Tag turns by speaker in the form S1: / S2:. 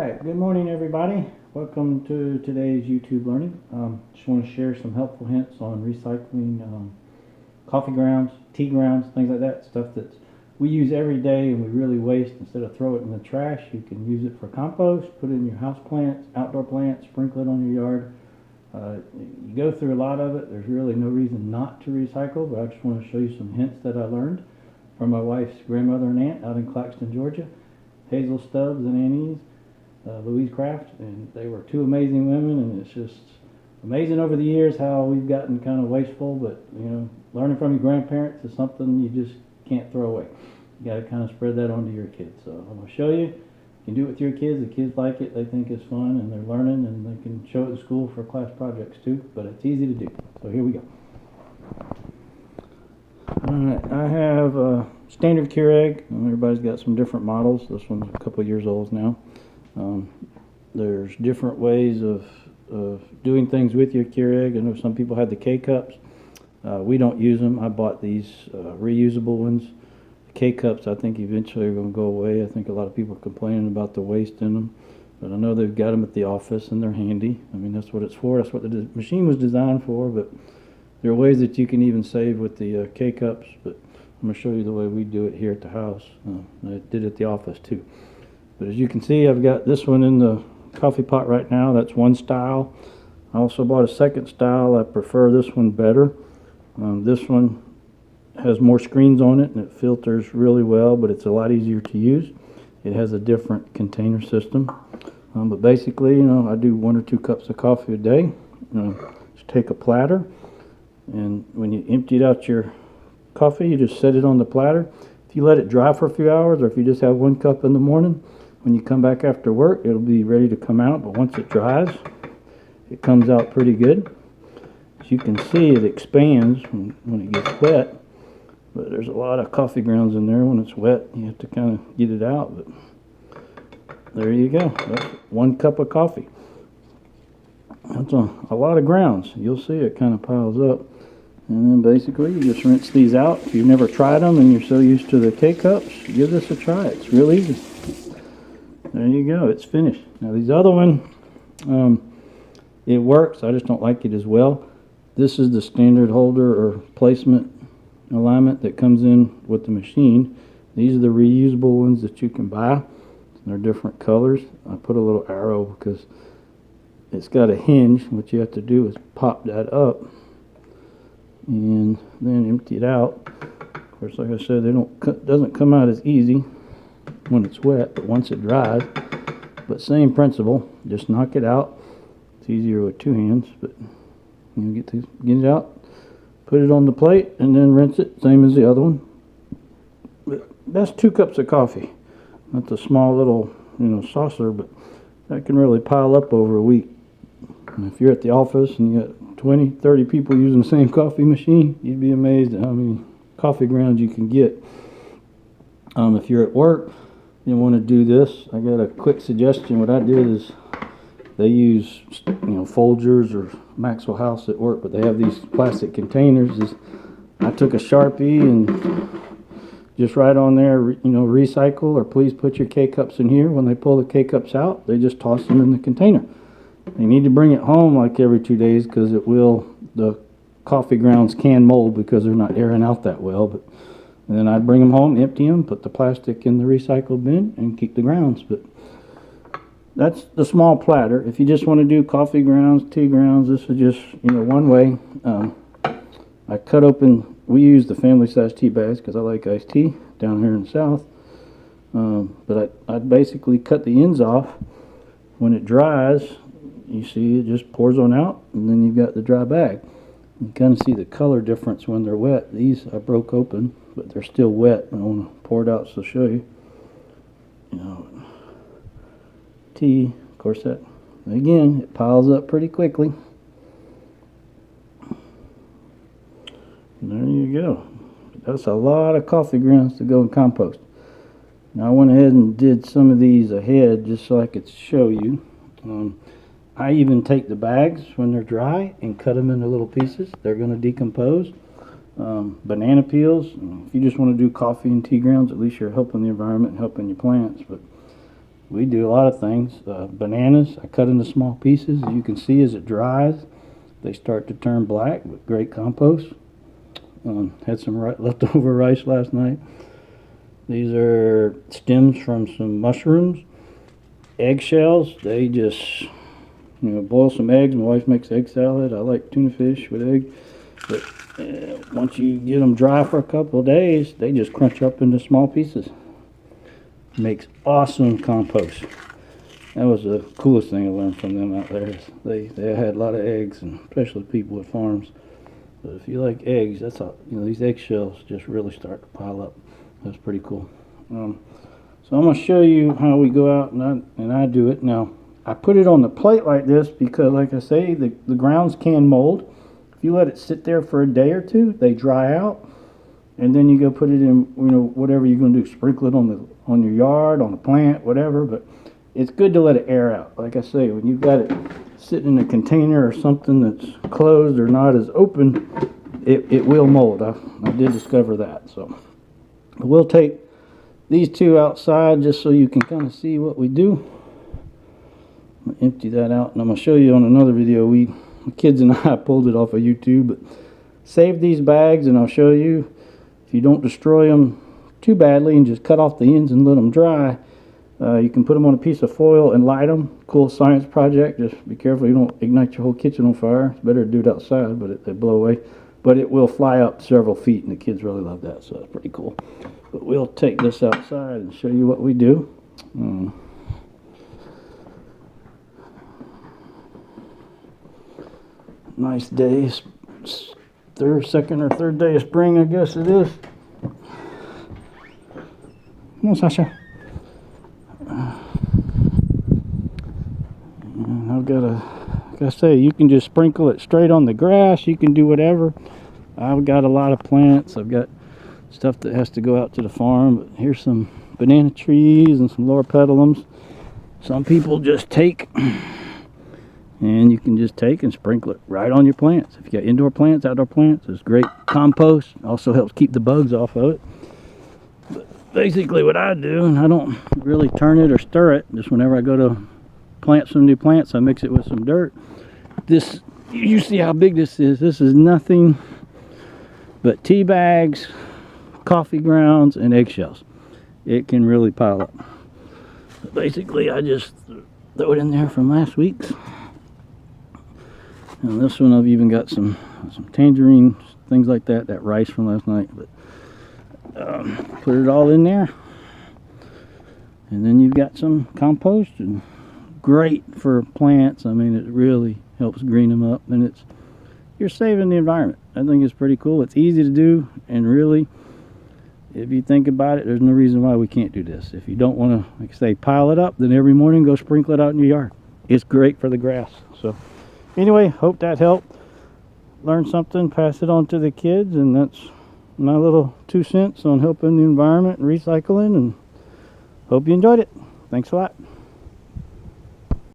S1: Alright, good morning everybody. Welcome to today's YouTube learning. Just want to share some helpful hints on recycling coffee grounds, tea grounds, things like that. Stuff that we use every day and we really waste. Instead of throw it in the trash, you can use it for compost, put it in your house plants, outdoor plants, sprinkle it on your yard. You go through a lot of it. There's really no reason not to recycle, but I just want to show you some hints that I learned from my wife's grandmother and aunt out in Claxton, Georgia. Hazel Stubbs and Annie's. Louise Craft, and they were two amazing women, and it's just amazing over the years how we've gotten kind of wasteful, but you know, learning from your grandparents is something you just can't throw away. You got to kind of spread that on to your kids. So I'm going to show you. You can do it with your kids. The kids like it, they think it's fun, and they're learning, and they can show it in school for class projects too, but it's easy to do. So here we go. Alright, I have a standard Keurig. Everybody's got some different models. This one's a couple years old now. There's different ways of doing things with your Keurig. I know some people have the K-Cups. We don't use them. I bought these reusable ones. The K-Cups I think eventually are going to go away. I think a lot of people are complaining about the waste in them. But I know they've got them at the office and they're handy. I mean, that's what it's for. That's what the machine was designed for. But there are ways that you can even save with the K-Cups. But I'm going to show you the way we do it here at the house. I did it at the office too. But as you can see, I've got this one in the coffee pot right now. That's one style. I also bought a second style. I prefer this one better. This one has more screens on it and it filters really well, but it's a lot easier to use. It has a different container system. But basically, you know, I do 1 or 2 cups of coffee a day. Just take a platter, and when you empty out your coffee, you just set it on the platter. If you let it dry for a few hours, or if you just have 1 cup in the morning, when you come back after work, it'll be ready to come out, but once it dries, it comes out pretty good. As you can see, it expands when it gets wet, but there's a lot of coffee grounds in there. When it's wet, you have to kind of get it out, but there you go. That's 1 cup of coffee. That's a lot of grounds. You'll see it kind of piles up. And then basically, you just rinse these out. If you've never tried them and you're so used to the K-Cups, give this a try. It's real easy. There you go, it's finished. Now these other one, it works, I just don't like it as well. This is the standard holder or placement alignment that comes in with the machine. These are the reusable ones that you can buy. They're different colors. I put a little arrow because it's got a hinge. What you have to do is pop that up and then empty it out. Of course, like I said, doesn't come out as easy when it's wet, but once it dries, but same principle, just knock it out. It's easier with 2 hands, but you get it out, put it on the plate, and then rinse it, same as the other one. But that's 2 cups of coffee. That's a small little, saucer, but that can really pile up over a week. And if you're at the office and you got 20, 30 people using the same coffee machine, you'd be amazed at how many coffee grounds you can get. If you're at work, you want to do this, I got a quick suggestion. What I did is they use Folgers or Maxwell House at work, but they have these plastic containers. I took a Sharpie and just write on there, recycle, or please put your K-Cups in here. When they pull the K-Cups out, they just toss them in the container. You need to bring it home like every 2 days because the coffee grounds can mold because they're not airing out that well. But and then I'd bring them home, empty them, put the plastic in the recycle bin, and keep the grounds. But that's the small platter. If you just want to do coffee grounds, tea grounds, this is just one way. I cut open. We use the family size tea bags because I like iced tea down here in the south. But I basically cut the ends off. When it dries, you see it just pours on out, and then you've got the dry bag. You kind of see the color difference when they're wet. These I broke open, but they're still wet. I want to pour it out so I'll show you. Tea, of course, that again it piles up pretty quickly. And there you go. That's a lot of coffee grounds to go in compost. Now I went ahead and did some of these ahead just so I could show you. I even take the bags when they're dry and cut them into little pieces. They're going to decompose. Banana peels. If you just want to do coffee and tea grounds, at least you're helping the environment and helping your plants. But we do a lot of things. Bananas, I cut into small pieces. As you can see, as it dries, they start to turn black, but great compost. Had some leftover rice last night. These are stems from some mushrooms. Eggshells, they just, boil some eggs. My wife makes egg salad. I like tuna fish with egg. But once you get them dry for a couple of days, they just crunch up into small pieces. Makes awesome compost. That was the coolest thing I learned from them out there. They had a lot of eggs, and especially people with farms. But if you like eggs, that's all. These eggshells just really start to pile up. That's pretty cool. So I'm going to show you how we go out and I do it. Now, I put it on the plate like this because, like I say, the grounds can mold. If you let it sit there for a day or two, they dry out, and then you go put it in, whatever you're going to do. Sprinkle it on your yard, on a plant, whatever. But it's good to let it air out. Like I say, when you've got it sitting in a container or something that's closed or not as open, it will mold. I did discover that. So we'll take these two outside just so you can kind of see what we do. I'm going to empty that out, and I'm going to show you on another video. The kids and I pulled it off of YouTube, but save these bags, and I'll show you. If you don't destroy them too badly and just cut off the ends and let them dry, you can put them on a piece of foil and light them. Cool science project. Just be careful you don't ignite your whole kitchen on fire. It's better to do it outside, but they blow away. But it will fly up several feet, and the kids really love that, so that's pretty cool. But we'll take this outside and show you what we do. Nice day. Second or third day of spring, I guess it is. Come on, Sasha. And I've got like I say, you can just sprinkle it straight on the grass. You can do whatever. I've got a lot of plants. I've got stuff that has to go out to the farm. But here's some banana trees and some lower petalums. Some people just take, and you can just take and sprinkle it right on your plants. If you got indoor plants, outdoor plants, it's great compost. Also helps keep the bugs off of it. But basically what I do, and I don't really turn it or stir it, just whenever I go to plant some new plants, I mix it with some dirt. This, you see how big this is. This is nothing but tea bags, coffee grounds, and eggshells. It can really pile up. But basically I just throw it in there from last week's. And this one I've even got some tangerines, things like that rice from last night. But put it all in there, and then you've got some compost, and great for plants. I mean, it really helps green them up, and you're saving the environment. I think it's pretty cool. It's easy to do, and really, if you think about it, there's no reason why we can't do this. If you don't want to, like I say, pile it up, then every morning go sprinkle it out in your yard. It's great for the grass. So anyway, hope that helped. Learn something, pass it on to the kids, and that's my little 2 cents on helping the environment and recycling, and hope you enjoyed it. Thanks a lot.